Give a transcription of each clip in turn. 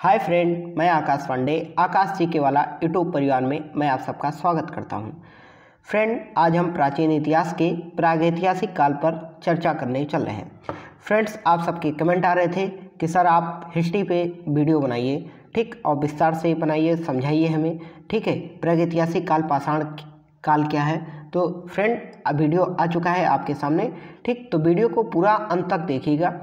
Hi friend, मैं आकाश पांडे आकाश जी के वाला यूट्यूब परिवार में मैं आप सबका स्वागत करता हूं। फ्रेंड, आज हम प्राचीन इतिहास के प्रागैतिहासिक काल पर चर्चा करने चल रहे हैं। फ्रेंड्स, आप सबके कमेंट आ रहे थे कि सर आप हिस्ट्री पे वीडियो बनाइए, ठीक, और विस्तार से बनाइए, समझाइए हमें, ठीक है। प्रागैतिहासिक काल, पाषाण काल क्या है। तो फ्रेंड, वीडियो आ चुका है आपके सामने, ठीक। तो वीडियो को पूरा अंत तक देखिएगा,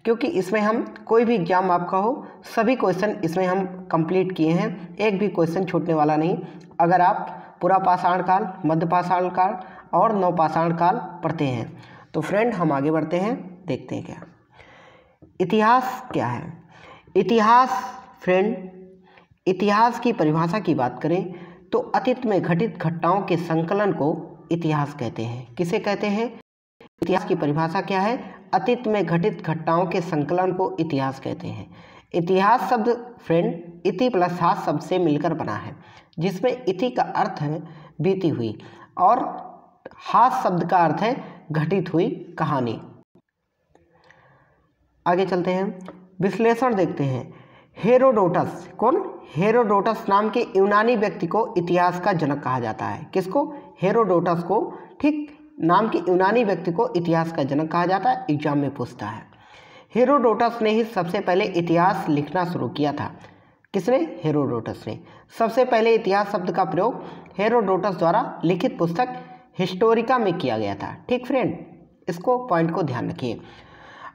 क्योंकि इसमें हम कोई भी एग्जाम आपका हो सभी क्वेश्चन इसमें हम कंप्लीट किए हैं, एक भी क्वेश्चन छूटने वाला नहीं। अगर आप पूरा पाषाण काल, मध्य पाषाण काल और नवपाषाण काल पढ़ते हैं तो फ्रेंड हम आगे बढ़ते हैं, देखते हैं क्या इतिहास क्या है। इतिहास फ्रेंड, इतिहास की परिभाषा की बात करें तो अतीत में घटित घटनाओं के संकलन को इतिहास कहते हैं। किसे कहते हैं? इतिहास की परिभाषा क्या है? अतीत में घटित घटनाओं के संकलन को इतिहास कहते हैं। इतिहास शब्द फ्रेंड इति प्लस हास शब्द से मिलकर बना है, जिसमें इति का अर्थ है बीती हुई और हास शब्द का अर्थ है घटित हुई कहानी। आगे चलते हैं, विश्लेषण देखते हैं। हेरोडोटस, कौन? हेरोडोटस नाम के यूनानी व्यक्ति को इतिहास का जनक कहा जाता है। किसको? हेरोडोटस को, ठीक, नाम के यूनानी व्यक्ति को इतिहास का जनक कहा जाता है, एग्जाम में पूछता है। हेरोडोटस ने ही सबसे पहले इतिहास लिखना शुरू किया था। किसने? हेरोडोटस ने। सबसे पहले इतिहास शब्द का प्रयोग हेरोडोटस द्वारा लिखित पुस्तक हिस्टोरिका में किया गया था, ठीक फ्रेंड, इसको पॉइंट को ध्यान रखिए।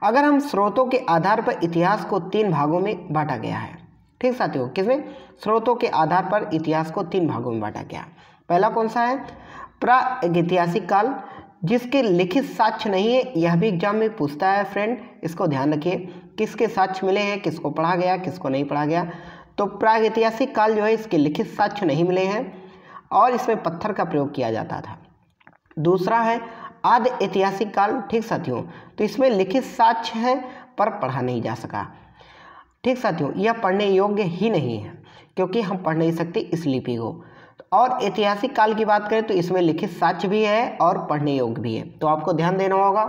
अगर हम स्रोतों के आधार पर इतिहास को 3 भागों में बांटा गया है, ठीक साथियों, किसमें? स्रोतों के आधार पर इतिहास को 3 भागों में बांटा गया। पहला कौन सा है? प्रागैतिहासिक काल, जिसके लिखित साक्ष्य नहीं है, यह भी एग्जाम में पूछता है फ्रेंड, इसको ध्यान रखिए। किसके साक्ष्य मिले हैं, किसको पढ़ा गया, किसको नहीं पढ़ा गया। तो प्रागैतिहासिक काल जो है इसके लिखित साक्ष्य नहीं मिले हैं और इसमें पत्थर का प्रयोग किया जाता था। दूसरा है आदि ऐतिहासिक काल, ठीक साथियों, तो इसमें लिखित साक्ष्य है पर पढ़ा नहीं जा सका, ठीक साथियों, यह पढ़ने योग्य ही नहीं है क्योंकि हम पढ़ नहीं सकते इस लिपि को। और ऐतिहासिक काल की बात करें तो इसमें लिखित साक्ष्य भी है और पढ़ने योग्य भी है। तो आपको ध्यान देना होगा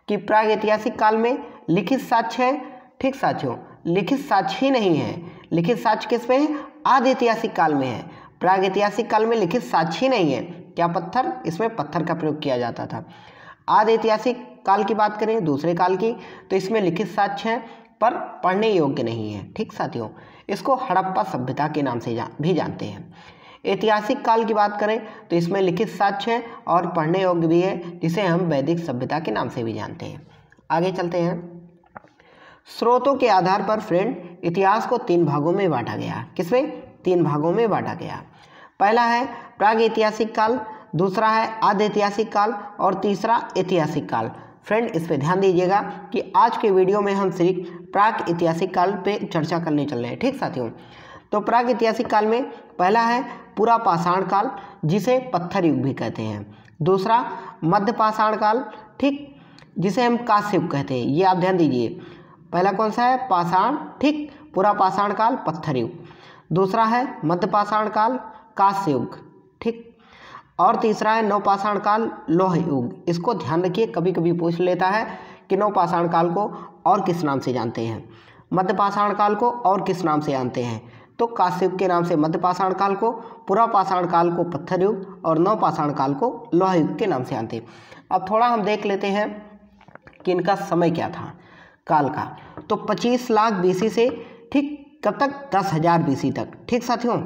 कि प्रागैतिहासिक काल में लिखित साक्ष्य है, ठीक साथियों, लिखित साक्ष्य ही नहीं है। लिखित साक्ष्य किस में है? आदि ऐतिहासिक काल में है। प्रागैतिहासिक काल में लिखित साक्ष्य ही नहीं है। क्या? पत्थर, इसमें पत्थर का प्रयोग किया जाता था। आदि ऐतिहासिक काल की बात करें, दूसरे काल की, तो इसमें लिखित साक्ष्य है पर पढ़ने योग्य नहीं है, ठीक साथियों, इसको हड़प्पा सभ्यता के नाम से भी जानते हैं। ऐतिहासिक काल की बात करें तो इसमें लिखित साक्ष्य है और पढ़ने योग्य भी है, जिसे हम वैदिक सभ्यता के नाम से भी जानते हैं। आगे चलते हैं, स्रोतों के आधार पर फ्रेंड इतिहास को 3 भागों में बांटा गया। किसमें? 3 भागों में बांटा गया। पहला है प्रागैतिहासिक काल, दूसरा है आदि ऐतिहासिक काल और तीसरा ऐतिहासिक काल। फ्रेंड, इस पे ध्यान दीजिएगा कि आज के वीडियो में हम सिर्फ प्राक ऐतिहासिक काल पे चर्चा करने चल रहे हैं, ठीक साथियों। तो प्राक ऐतिहासिक काल में पहला है पूरा पाषाण काल, जिसे पत्थर युग भी कहते हैं। दूसरा मध्य पाषाण काल, ठीक, जिसे हम कांस्य युग कहते हैं। ये आप ध्यान दीजिए, पहला कौन सा है? पाषाण, ठीक, पूरा पाषाण काल, पत्थर युग। दूसरा है मध्य पाषाण काल, कांस्य युग, ठीक, और तीसरा है नवपाषाण काल, लौह युग। इसको ध्यान रखिए, कभी कभी पूछ लेता है कि नवपाषाण काल को और किस नाम से जानते हैं, मध्य पाषाण काल को और किस नाम से जानते हैं। तो कांस्य युग के नाम से मध्य पाषाण काल को, पूरा पाषाण काल को पत्थर युग और नवपाषाण काल को लौह युग के नाम से जानते हैं। अब थोड़ा हम देख लेते हैं कि इनका समय क्या था काल का। तो 25 लाख BC से, ठीक, कब तक? 10,000 BC तक, ठीक साथियों,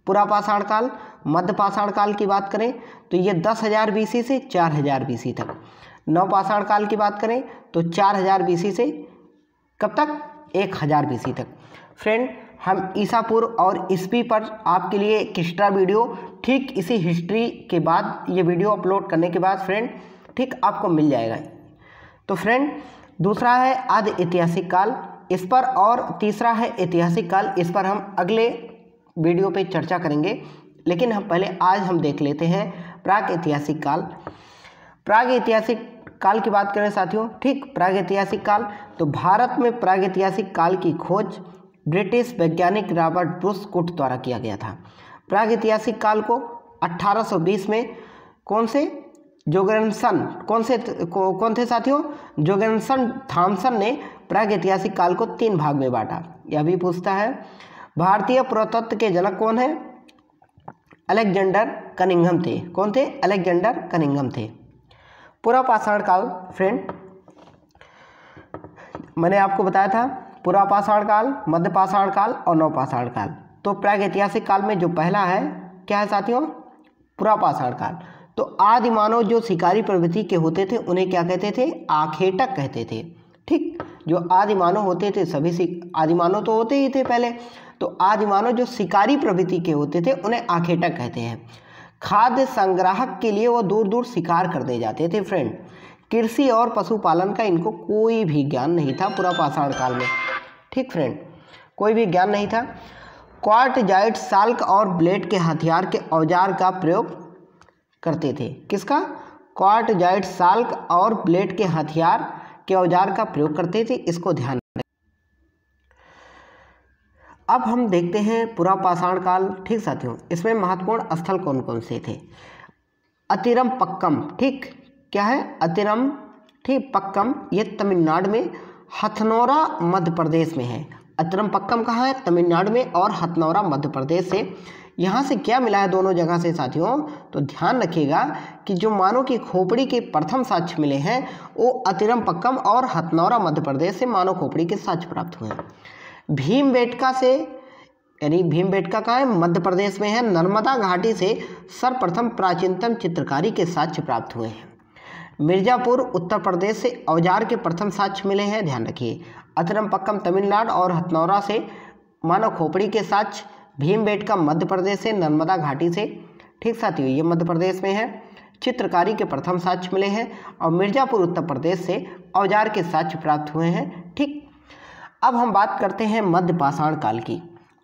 पूरा पाषाण काल। मध्य पाषाण काल की बात करें तो ये 10,000 BC से 4,000 BC तक। नवपाषाण काल की बात करें तो 4,000 BC से कब तक? 1,000 BC तक। फ्रेंड, हम ईसा पूर्व और ईस्वी पर आपके लिए एक एक्स्ट्रा वीडियो, ठीक इसी हिस्ट्री के बाद, ये वीडियो अपलोड करने के बाद फ्रेंड, ठीक, आपको मिल जाएगा। तो फ्रेंड, दूसरा है आदि ऐतिहासिक काल, इस पर, और तीसरा है ऐतिहासिक काल, इस पर हम अगले वीडियो पे चर्चा करेंगे। लेकिन हम पहले आज हम देख लेते हैं प्रागैतिहासिक काल। प्रागैतिहासिक काल की बात करें साथियों, ठीक, प्रागैतिहासिक काल, तो भारत में प्रागैतिहासिक काल की खोज ब्रिटिश वैज्ञानिक रॉबर्ट ब्रूस कुक द्वारा किया गया था। प्रागैतिहासिक काल को 1820 में कौन थे साथियों? जोगेन्सन थॉमसन ने प्रागैतिहासिक काल को 3 भाग में बांटा। यह भी पूछता है। भारतीय पुरातत्व के जनक कौन है? अलेक्जेंडर कनिंघम थे। कौन थे? अलेक्जेंडर कनिंघम थे। पुरापाषाण काल फ्रेंड, मैंने आपको बताया था पुरापाषाण काल, मध्यपाषाण काल और नवपाषाण काल। तो प्रागैतिहासिक काल में जो पहला है क्या है साथियों? पुरापाषाण काल। तो आदि मानव जो शिकारी प्रवृत्ति के होते थे उन्हें क्या कहते थे? आखेटक कहते थे। ठीक, जो आदि मानव होते थे, सभी आदि मानव तो होते ही थे पहले, तो आदि मानव जो शिकारी प्रवृत्ति के होते थे उन्हें आखेटक कहते हैं। खाद्य संग्राहक के लिए वो दूर दूर शिकार करने जाते थे फ्रेंड। कृषि और पशुपालन का इनको कोई भी ज्ञान नहीं था पुरापाषाण काल में। ठीक फ्रेंड, कोई भी ज्ञान नहीं था। क्वार्टजाइट साल्क और ब्लेड के हथियार के औजार का प्रयोग करते थे। किसका? क्वार्टजाइट साल्क और ब्लेड के हथियार के औजार का प्रयोग करते थे, इसको ध्यान रखें। अब हम देखते हैं पुरापाषाण काल। ठीक साथियों, इसमें महत्वपूर्ण स्थल कौन कौन से थे? अतिरम पक्कम, ठीक, क्या है? अतिरम, ठीक, पक्कम, ये तमिलनाडु में, हथनौरा मध्य प्रदेश में है। अतिरम पक्कम कहाँ है? तमिलनाडु में, और हथनौरा मध्य प्रदेश से। यहाँ से क्या मिला है दोनों जगह से साथियों? तो ध्यान रखिएगा कि जो मानव की खोपड़ी के प्रथम साक्ष्य मिले हैं वो अतिरम पक्कम और हथनौरा मध्य प्रदेश से मानव खोपड़ी के साक्ष्य प्राप्त हुए हैं। भीमबेटका से, यानी भीमबेटका कहाँ है? मध्य प्रदेश में है। नर्मदा घाटी से सर्वप्रथम प्राचीनतम चित्रकारी के साक्ष्य प्राप्त हुए हैं। मिर्जापुर उत्तर प्रदेश से औजार के प्रथम साक्ष्य मिले हैं, ध्यान रखिए। अतिरम पक्कम तमिलनाडु और हथनौरा से मानव खोपड़ी के साक्ष्य। भीमबेटका मध्य प्रदेश से, नर्मदा घाटी से, ठीक साथियों, ये मध्य प्रदेश में है। चित्रकारी के प्रथम साक्ष्य मिले हैं। और मिर्जापुर उत्तर प्रदेश से औजार के साक्ष्य प्राप्त हुए हैं। ठीक, अब हम बात करते हैं मध्यपाषाण काल की।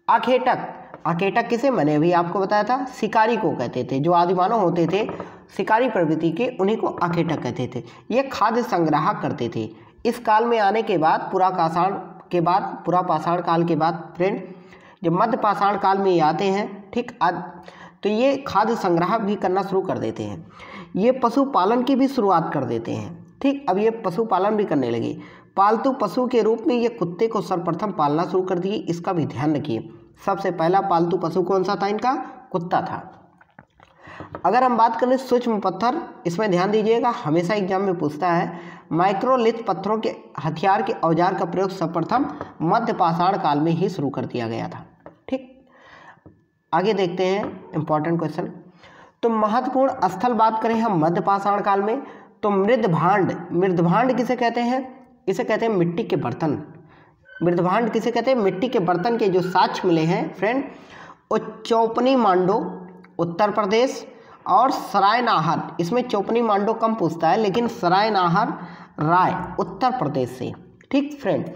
आखेटक, आखेटक किसे? मैंने अभी आपको बताया था, शिकारी को कहते थे। जो आदिमानव होते थे शिकारी प्रवृत्ति के, उन्हीं को आखेटक कहते थे। ये खाद्य संग्राहक करते थे। इस काल में आने के बाद, पुरापाषाण काल के बाद फ्रेंड, जब मध्यपाषाण काल में ये आते हैं, ठीक, तो ये खाद्य संग्राहक भी करना शुरू कर देते हैं। ये पशुपालन की भी शुरुआत कर देते हैं। ठीक, अब ये पशुपालन भी करने लगे। पालतू पशु के रूप में ये कुत्ते को सर्वप्रथम पालना शुरू कर दिए, इसका भी ध्यान रखिए। सबसे पहला पालतू पशु कौन सा था इनका? कुत्ता था। अगर हम बात करें सूक्ष्म पत्थर, इसमें ध्यान दीजिएगा, हमेशा एग्जाम में पूछता है। माइक्रोलिथ पत्थरों के हथियार के औजार का प्रयोग सर्वप्रथम मध्यपाषाण काल में ही शुरू कर दिया गया था। ठीक, आगे देखते हैं इंपॉर्टेंट क्वेश्चन। तो महत्वपूर्ण स्थल बात करें हम मध्यपाषाण काल में, तो मृदभांड किसे कहते हैं? इसे कहते हैं मिट्टी के बर्तन। मृदभांड किसे कहते हैं? मिट्टी के बर्तन के जो साक्ष्य मिले हैं फ्रेंड, वो चौपनी मांडो उत्तर प्रदेश और सरायनाहर, इसमें चौपनी मांडो कम पूछता है, लेकिन सरायनाहर राय उत्तर प्रदेश से। ठीक फ्रेंड,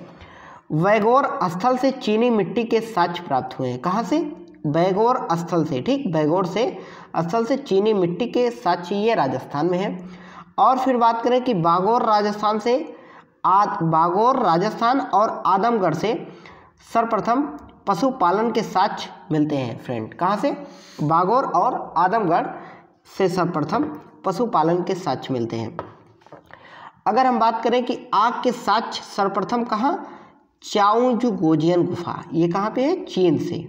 वैगोर स्थल से चीनी मिट्टी के साक्ष्य प्राप्त हुए हैं। कहाँ से? वैगोर स्थल से। ठीक, वैगोर से स्थल से चीनी मिट्टी के साक्ष्य, ये राजस्थान में है। और फिर बात करें कि बागोर राजस्थान और आदमगढ़ से सर्वप्रथम पशुपालन के साक्ष्य मिलते हैं फ्रेंड। कहाँ से? बागोर और आदमगढ़ से सर्वप्रथम पशुपालन के साक्ष्य मिलते हैं। अगर हम बात करें कि आग के साक्ष्य सर्वप्रथम कहाँ? चाओजू गोजियन गुफा, ये कहाँ पे है? चीन से।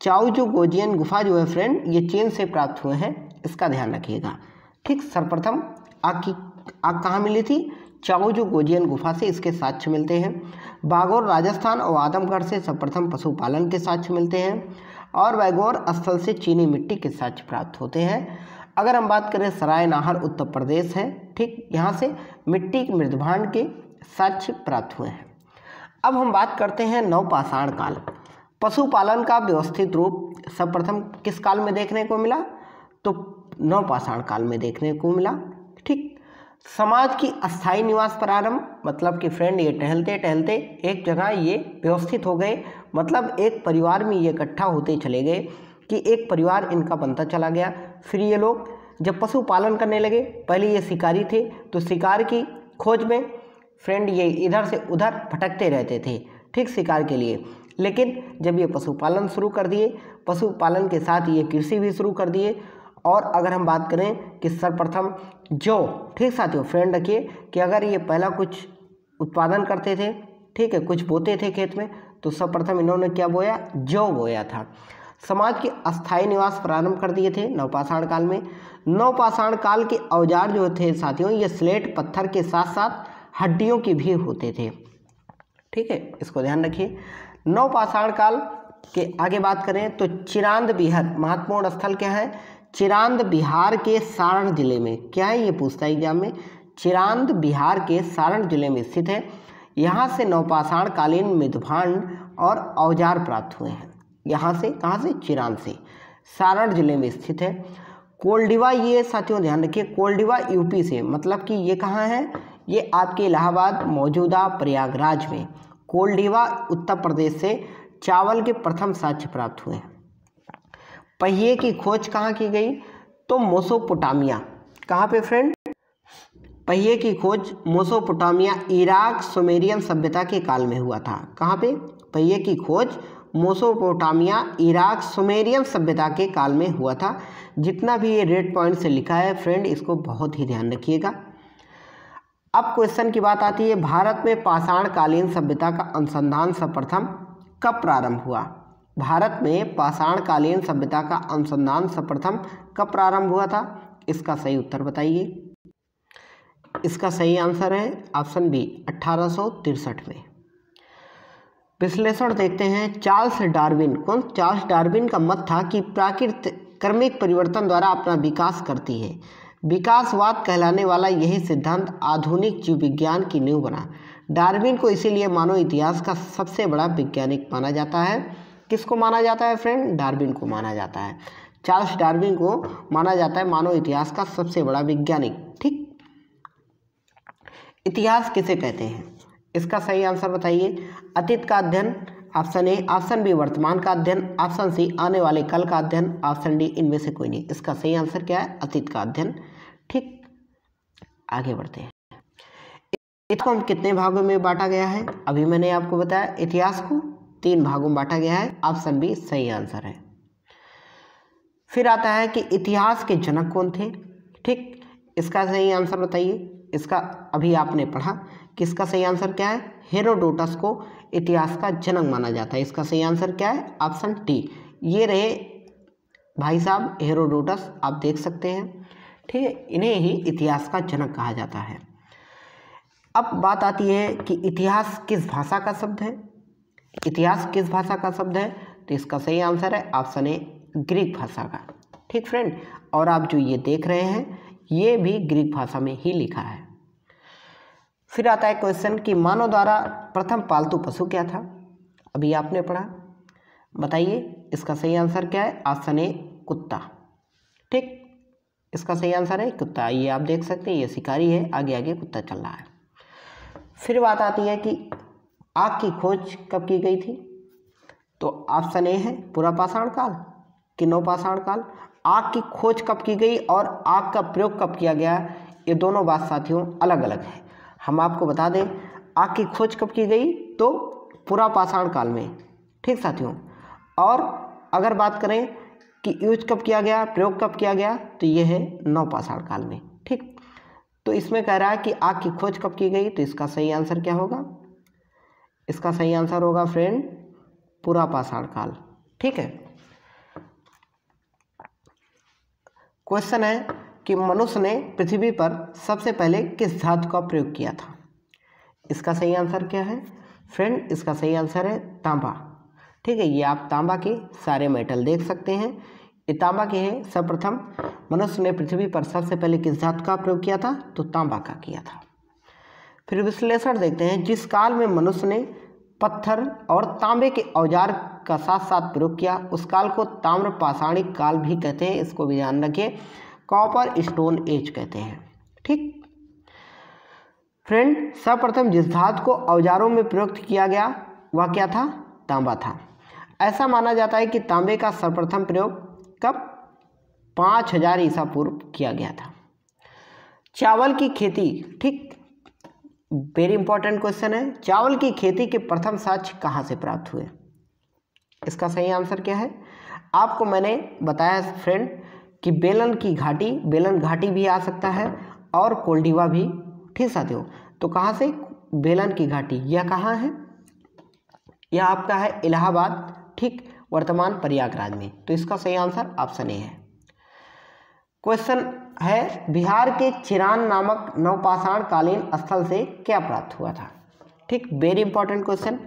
चाओजू गोजियन गुफा जो है फ्रेंड, ये चीन से प्राप्त हुए हैं, इसका ध्यान रखिएगा। ठीक, सर्वप्रथम आग कहाँ मिली थी? चाओजू गोजियन गुफा से इसके साक्ष्य मिलते हैं। बागोर राजस्थान और आदमगढ़ से सर्वप्रथम पशुपालन के साक्ष्य मिलते हैं। और वैगोर स्थल से चीनी मिट्टी के साक्ष्य प्राप्त होते हैं। अगर हम बात करें सरायनाहर उत्तर प्रदेश है। ठीक, यहाँ से मिट्टी के मृदभांड के साक्ष्य प्राप्त हुए हैं। अब हम बात करते हैं नवपाषाण काल। पशुपालन का व्यवस्थित रूप सर्वप्रथम किस काल में देखने को मिला? तो नवपाषाण काल में देखने को मिला। ठीक, समाज की अस्थायी निवास प्रारंभ, मतलब कि फ्रेंड ये टहलते टहलते एक जगह ये व्यवस्थित हो गए, मतलब एक परिवार में ये इकट्ठा होते चले गए कि एक परिवार इनका बनता चला गया। फिर ये लोग जब पशुपालन करने लगे, पहले ये शिकारी थे तो शिकार की खोज में फ्रेंड ये इधर से उधर भटकते रहते थे, ठीक, शिकार के लिए। लेकिन जब ये पशुपालन शुरू कर दिए, पशुपालन के साथ ये कृषि भी शुरू कर दिए। और अगर हम बात करें कि सर्वप्रथम जो, ठीक साथियों, फ्रेंड रखिए कि अगर ये पहला कुछ उत्पादन करते थे, ठीक है, कुछ बोते थे खेत में, तो सर्वप्रथम इन्होंने क्या बोया, जौ बोया था। समाज के अस्थायी निवास प्रारंभ कर दिए थे नवपाषाण काल में। नवपाषाण काल के औजार जो थे साथियों, ये स्लेट पत्थर के साथ साथ हड्डियों के भी होते थे। ठीक है, इसको ध्यान रखिए। नवपाषाण काल के आगे बात करें तो चिरांद बिहार महत्वपूर्ण स्थल क्या है, चिरांद बिहार के सारण जिले में। क्या है, ये पूछता है एग्जाम में। चिरांद बिहार के सारण जिले में स्थित है। यहाँ से नवपाषाण कालीन मृदभांड और औजार प्राप्त हुए हैं। यहाँ से, कहाँ से, चिरांद से, सारण जिले में स्थित है। कोल्डिवा, ये साथियों ध्यान रखिए, कोल्डिवा यूपी से, मतलब कि ये कहाँ है, ये आपके इलाहाबाद मौजूदा प्रयागराज में। कोल्डिवा उत्तर प्रदेश से चावल के प्रथम साक्ष्य प्राप्त हुए हैं। पहिए की खोज कहाँ की गई, तो मेसोपोटामिया। कहाँ पे फ्रेंड, पहिए की खोज मेसोपोटामिया इराक सुमेरियन सभ्यता के काल में हुआ था। कहाँ पे, पहिए की खोज मेसोपोटामिया इराक सुमेरियन सभ्यता के काल में हुआ था। जितना भी ये रेड पॉइंट से लिखा है फ्रेंड, इसको बहुत ही ध्यान रखिएगा। अब क्वेश्चन की बात आती है, भारत में पाषाण कालीन सभ्यता का अनुसंधान सर्वप्रथम कब प्रारंभ हुआ। भारत में पाषाण कालीन सभ्यता का अनुसंधान सर्वप्रथम कब प्रारंभ हुआ था, इसका सही उत्तर बताइए। इसका सही आंसर है ऑप्शन बी, 1863 में। विश्लेषण देखते हैं। चार्ल्स डार्विन, कौन, चार्ल्स डार्विन का मत था कि प्रकृति क्रमिक परिवर्तन द्वारा अपना विकास करती है। विकासवाद कहलाने वाला यही सिद्धांत आधुनिक जीव विज्ञान की नींव बना। डार्विन को इसीलिए मानव इतिहास का सबसे बड़ा वैज्ञानिक माना जाता है। किसको माना जाता है फ्रेंड, डार्विन को माना जाता है। चार्ल्स डार्विन को माना जाता है मानव इतिहास का सबसे बड़ा वैज्ञानिक। ठीक, इतिहास किसे कहते हैं, इसका सही आंसर बताइए। अतीत का अध्ययन, ऑप्शन ए, ऑप्शन बी वर्तमान का अध्ययन, ऑप्शन सी आने वाले कल का अध्ययन, ऑप्शन डी इनमें से कोई नहीं। इसका सही आंसर क्या है, अतीत का अध्ययन। ठीक, आगे बढ़ते हैं। इसको हम कितने भागों में बांटा गया है, अभी मैंने आपको बताया इतिहास को 3 भागों में बांटा गया है। ऑप्शन बी सही आंसर है। फिर आता है कि इतिहास के जनक कौन थे। ठीक, इसका सही आंसर बताइए। इसका अभी आपने पढ़ा कि इसका सही आंसर क्या है, हेरोडोटस को इतिहास का जनक माना जाता है। इसका सही आंसर क्या है, ऑप्शन डी। ये रहे भाई साहब हेरोडोटस, आप देख सकते हैं। ठीक है, इन्हें ही इतिहास का जनक कहा जाता है। अब बात आती है कि इतिहास किस भाषा का शब्द है। इतिहास किस भाषा का शब्द है, तो इसका सही आंसर है ऑप्शन ए, ग्रीक भाषा का। ठीक फ्रेंड, और आप जो ये देख रहे हैं ये भी ग्रीक भाषा में ही लिखा है। फिर आता है क्वेश्चन कि मानव द्वारा प्रथम पालतू पशु क्या था। अभी आपने पढ़ा, बताइए इसका सही आंसर क्या है, ऑप्शन ए, कुत्ता। ठीक, इसका सही आंसर है कुत्ता। ये आप देख सकते हैं, ये शिकारी है, आगे आगे कुत्ता चल रहा है। फिर बात आती है कि आग की खोज कब की गई थी, तो ऑप्शन ए है पुरापाषाण काल कि नवपाषाण काल। आग की खोज कब की गई और आग का प्रयोग कब किया गया, ये दोनों बात साथियों अलग अलग है। हम आपको बता दें, आग की खोज कब की गई, तो पुरापाषाण काल में। ठीक साथियों, और अगर बात करें कि यूज कब किया गया, प्रयोग कब किया गया, तो ये है नवपाषाण काल में। ठीक, तो इसमें कह रहा है कि आग की खोज कब की गई, तो इसका सही आंसर क्या होगा, इसका सही आंसर होगा फ्रेंड पुरापाषाण काल। ठीक है, क्वेश्चन है कि मनुष्य ने पृथ्वी पर सबसे पहले किस धातु का प्रयोग किया था। इसका सही आंसर क्या है फ्रेंड, इसका सही आंसर है तांबा। ठीक है, ये आप तांबा के सारे मेटल देख सकते हैं, ये तांबा के हैं। सर्वप्रथम मनुष्य ने पृथ्वी पर सबसे पहले किस धातु का प्रयोग किया था, तो तांबा का किया था। फिर विश्लेषण देखते हैं। जिस काल में मनुष्य ने पत्थर और तांबे के औजार का साथ साथ प्रयोग किया, उस काल को ताम्र पाषाणिक काल भी कहते हैं। इसको भी ध्यान रखिए, कॉपर स्टोन एज कहते हैं। ठीक फ्रेंड, सर्वप्रथम जिस धातु को औजारों में प्रयुक्त किया गया वह क्या था, तांबा था। ऐसा माना जाता है कि तांबे का सर्वप्रथम प्रयोग कब, 5000 ईसा पूर्व किया गया था। चावल की खेती, ठीक, वेरी इंपॉर्टेंट क्वेश्चन है। चावल की खेती के प्रथम साक्ष्य कहाँ से प्राप्त हुए, इसका सही आंसर क्या है। आपको मैंने बताया फ्रेंड कि बेलन की घाटी, बेलन घाटी भी आ सकता है और कोल्डिवा भी। ठीक साथियों, तो कहाँ से, बेलन की घाटी, यह कहाँ है, यह आपका है इलाहाबाद, ठीक, वर्तमान प्रयागराज में। तो इसका सही आंसर ऑप्शन ए है। क्वेश्चन है बिहार के चिरान नामक नवपाषाण कालीन स्थल से क्या प्राप्त हुआ था? ठीक, very important question.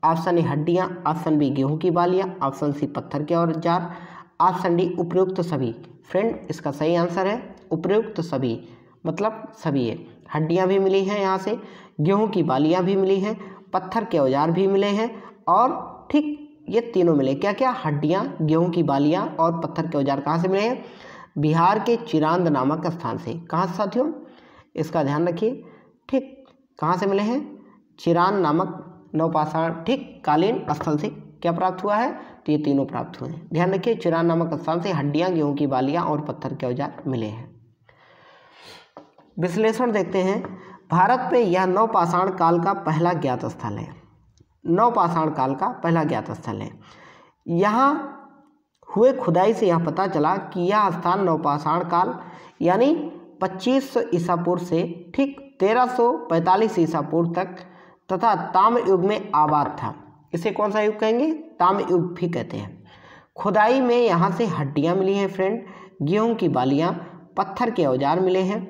Option A हड्डियां, ऑप्शन बी गेहूं की बालियां, ऑप्शन सी पत्थर के औजार, ऑप्शन डी उपयुक्त सभी। फ्रेंड इसका सही आंसर है उपयुक्त सभी, मतलब सभी है। हड्डियां भी मिली हैं यहाँ से, गेहूं की बालियां भी मिली हैं, पत्थर के औजार भी मिले हैं, और ठीक ये तीनों मिले। क्या क्या? हड्डियां, गेहूं की बालियां और पत्थर के औजार कहाँ से मिले हैं? बिहार के चिरांद नामक स्थान से। कहाँ से साथियों? इसका ध्यान रखिए। ठीक, कहाँ से मिले हैं? चिरान नामक नवपाषाण, ठीक, कालीन स्थल से क्या प्राप्त हुआ है? तो ये तीनों प्राप्त हुए हैं। ध्यान रखिए, चिरान नामक स्थान से हड्डियां, गेहूं की बालियां और पत्थर के औजार मिले हैं। विश्लेषण देखते हैं। भारत में यह नवपाषाण काल का पहला ज्ञात स्थल है। नवपाषाण काल का पहला ज्ञात स्थल है। यहाँ हुए खुदाई से यह पता चला कि यह स्थान नवपाषाण काल यानी 2500 ईसा पूर्व से ठीक 1345 ईसा पूर्व तक तथा ताम्र युग में आबाद था। इसे कौन सा युग कहेंगे? ताम्र युग भी कहते हैं। खुदाई में यहाँ से हड्डियाँ मिली हैं फ्रेंड, गेहूं की बालियाँ, पत्थर के औजार मिले हैं,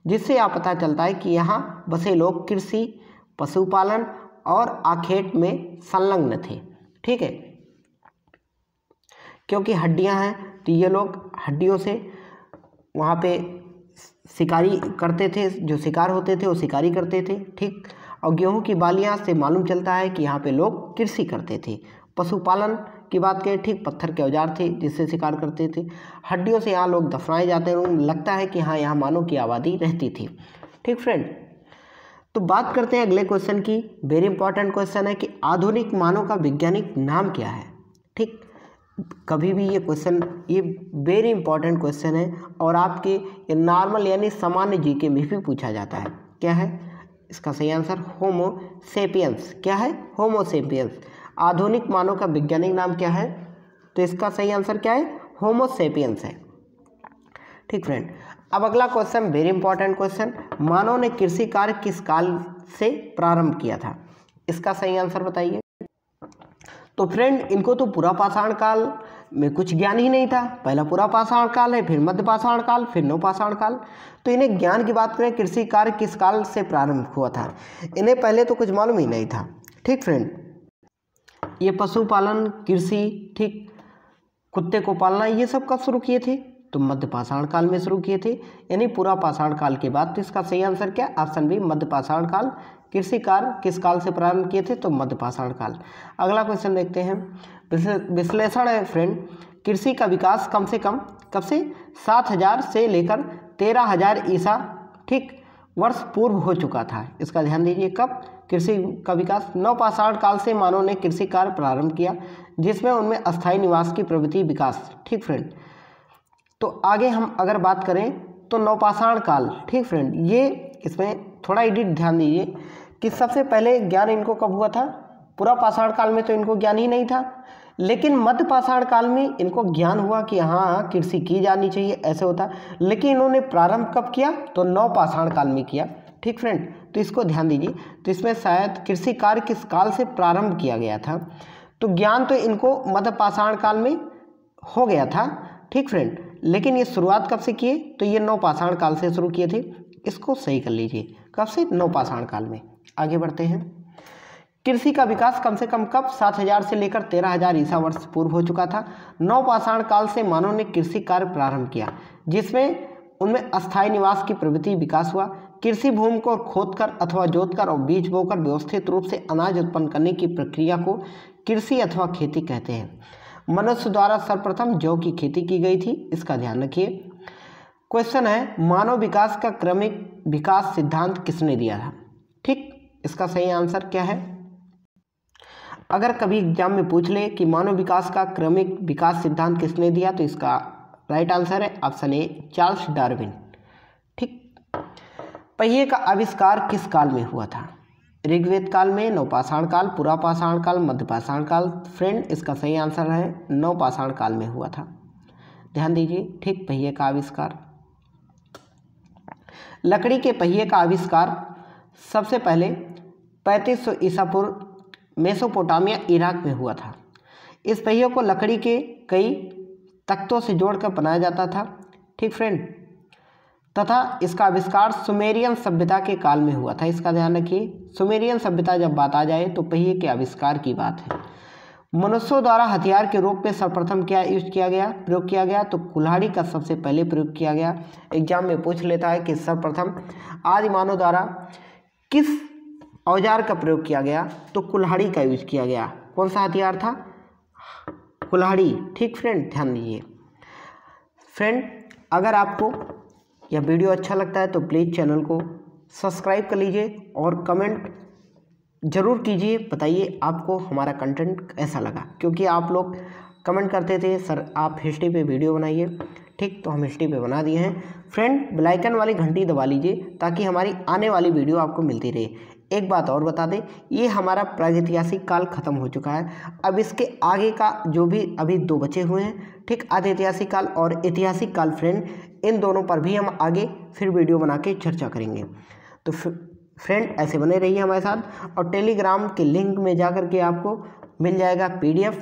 जिससे यह पता चलता है कि यहाँ बसे लोग कृषि, पशुपालन और आखेट में संलग्न थे। ठीक है, क्योंकि हड्डियाँ हैं तो ये लोग हड्डियों से वहाँ पे शिकारी करते थे, जो शिकार होते थे वो शिकारी करते थे। ठीक, और गेहूं की बालियां से मालूम चलता है कि यहाँ पे लोग कृषि करते थे। पशुपालन की बात करें, ठीक, पत्थर के औजार थे जिससे शिकार करते थे। हड्डियों से यहाँ लोग दफनाए जाते हैं, लगता है कि हाँ यहाँ मानव की आबादी रहती थी। ठीक फ्रेंड, तो बात करते हैं अगले क्वेश्चन की। वेरी इंपॉर्टेंट क्वेश्चन है कि आधुनिक मानव का वैज्ञानिक नाम क्या है? ठीक, कभी भी ये क्वेश्चन, ये वेरी इंपॉर्टेंट क्वेश्चन है और आपके ये नॉर्मल यानी सामान्य जीके में भी पूछा जाता है। क्या है इसका सही आंसर? होमो सेपियंस। क्या है? होमो सेपियंस। आधुनिक मानव का वैज्ञानिक नाम क्या है? तो इसका सही आंसर क्या है? होमो सेपियंस है। ठीक फ्रेंड, अब अगला क्वेश्चन वेरी इंपॉर्टेंट क्वेश्चन, मानव ने कृषि कार्य किस काल से प्रारंभ किया था? इसका सही आंसर बताइए। तो फ्रेंड इनको तो पूरा पाषाण काल में कुछ ज्ञान ही नहीं था। पहला पूरा पाषाण काल है, फिर मध्य पाषाण काल, फिर नवपाषाण काल। तो इन्हें ज्ञान की बात करें, कृषि कार्य किस काल से प्रारंभ हुआ था, इन्हें पहले तो कुछ मालूम ही नहीं था। ठीक फ्रेंड, ये पशुपालन, कृषि, ठीक, कुत्ते को पालना, ये सब कब शुरू किए थे? तो मध्य पाषाण काल में शुरू किए थे, यानी पूरा पाषाण काल के बाद। तो इसका सही आंसर क्या? ऑप्शन बी, मध्य पाषाण काल। कृषि कार्य किस काल से प्रारंभ किए थे? तो मध्य पाषाण काल। अगला क्वेश्चन देखते हैं। विश्लेषण है फ्रेंड, कृषि का विकास कम से कम कब से 7000 से लेकर 13000 ईसा, ठीक, वर्ष पूर्व हो चुका था। इसका ध्यान दीजिए। कब कृषि का विकास? नवपाषाण काल से मानव ने कृषि कार्य प्रारंभ किया, जिसमें उनमें अस्थायी निवास की प्रवृत्ति विकास। ठीक फ्रेंड, तो आगे हम अगर बात करें तो नवपाषाण काल, ठीक फ्रेंड, ये इसमें थोड़ा एडिट ध्यान दीजिए कि सबसे पहले ज्ञान इनको कब हुआ था? पूरा पाषाण काल में तो इनको ज्ञान ही नहीं था, लेकिन मध्य पाषाण काल में इनको ज्ञान हुआ कि हाँ कृषि की जानी चाहिए, ऐसे होता। लेकिन इन्होंने प्रारंभ कब किया? तो नवपाषाण काल में किया। ठीक फ्रेंड, तो इसको ध्यान दीजिए। तो इसमें शायद कृषि कार्य किस काल से प्रारंभ किया गया था, तो ज्ञान तो इनको मध्य पाषाण काल में हो गया था। ठीक फ्रेंड, लेकिन ये शुरुआत कब से किए? तो ये नवपाषाण काल से शुरू किए थे। इसको सही कर लीजिए। कब से? नवपाषाण काल में। आगे बढ़ते हैं। कृषि का विकास कम से कम कब? 7000 से लेकर 13000 ईसा वर्ष पूर्व हो चुका था। नवपाषाण काल से मानव ने कृषि कार्य प्रारंभ किया, जिसमें उनमें अस्थायी निवास की प्रवृत्ति विकास हुआ। कृषि भूमि को खोदकर अथवा जोतकर और बीज बोकर व्यवस्थित रूप से अनाज उत्पन्न करने की प्रक्रिया को कृषि अथवा खेती कहते हैं। मनुष्य द्वारा सर्वप्रथम जौ की खेती की गई थी। इसका ध्यान रखिए। क्वेश्चन है, मानव विकास का क्रमिक विकास सिद्धांत किसने दिया था? ठीक, इसका सही आंसर क्या है? अगर कभी एग्जाम में पूछ ले कि मानव विकास का क्रमिक विकास सिद्धांत किसने दिया, तो इसका राइट आंसर है ऑप्शन ए, चार्ल्स डार्विन। ठीक, पहिए का आविष्कार किस काल में हुआ था? ऋग्वेद काल में, नवपाषाण काल, पूरा पाषाण काल, मध्य पाषाण काल। फ्रेंड इसका सही आंसर है नवपाषाण काल में हुआ था। ध्यान दीजिए। ठीक, पहिए का आविष्कार, लकड़ी के पहिए का आविष्कार सबसे पहले 3500 ईसा पूर्व मेसोपोटामिया इराक में हुआ था। इस पहिए को लकड़ी के कई तख्तों से जोड़कर बनाया जाता था, ठीक फ्रेंड, तथा इसका आविष्कार सुमेरियन सभ्यता के काल में हुआ था। इसका ध्यान रखिए, सुमेरियन सभ्यता जब बात आ जाए तो पहिए के आविष्कार की बात है। मनुष्यों द्वारा हथियार के रूप में सर्वप्रथम क्या प्रयोग किया गया, तो कुल्हाड़ी का सबसे पहले प्रयोग किया गया। एग्जाम में पूछ लेता है कि सर्वप्रथम आदि मानव द्वारा किस औजार का प्रयोग किया गया, तो कुल्हाड़ी का यूज किया गया। कौन सा हथियार था, कुल्हाड़ी, ठीक फ्रेंड, ध्यान दीजिए। फ्रेंड, अगर आपको यह वीडियो अच्छा लगता है तो प्लीज़ चैनल को सब्सक्राइब कर लीजिए और कमेंट ज़रूर कीजिए, बताइए आपको हमारा कंटेंट कैसा लगा, क्योंकि आप लोग कमेंट करते थे सर आप हिस्ट्री पे वीडियो बनाइए, ठीक, तो हम हिस्ट्री पे बना दिए हैं। फ्रेंड, बेल आइकन वाली घंटी दबा लीजिए ताकि हमारी आने वाली वीडियो आपको मिलती रहे। एक बात और बता दें, ये हमारा प्रागैतिहासिक काल खत्म हो चुका है। अब इसके आगे का जो भी अभी 2 बचे हुए हैं, ठीक, आदिऐतिहासिक काल और ऐतिहासिक काल, फ्रेंड, इन दोनों पर भी हम आगे फिर वीडियो बना के चर्चा करेंगे। तो फ्रेंड, ऐसे बने रहिए हमारे साथ, और टेलीग्राम के लिंक में जा कर के आपको मिल जाएगा PDF,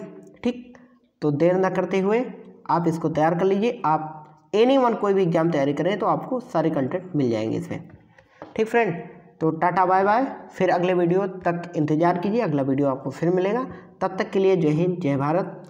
ठीक। तो देर न करते हुए आप इसको तैयार कर लीजिए। आप एनीवन कोई भी एग्जाम तैयारी करें तो आपको सारे कंटेंट मिल जाएंगे इसमें, ठीक फ्रेंड। तो टाटा बाय बाय, फिर अगले वीडियो तक इंतज़ार कीजिए, अगला वीडियो आपको फिर मिलेगा। तब तक के लिए जय हिंद, जय भारत।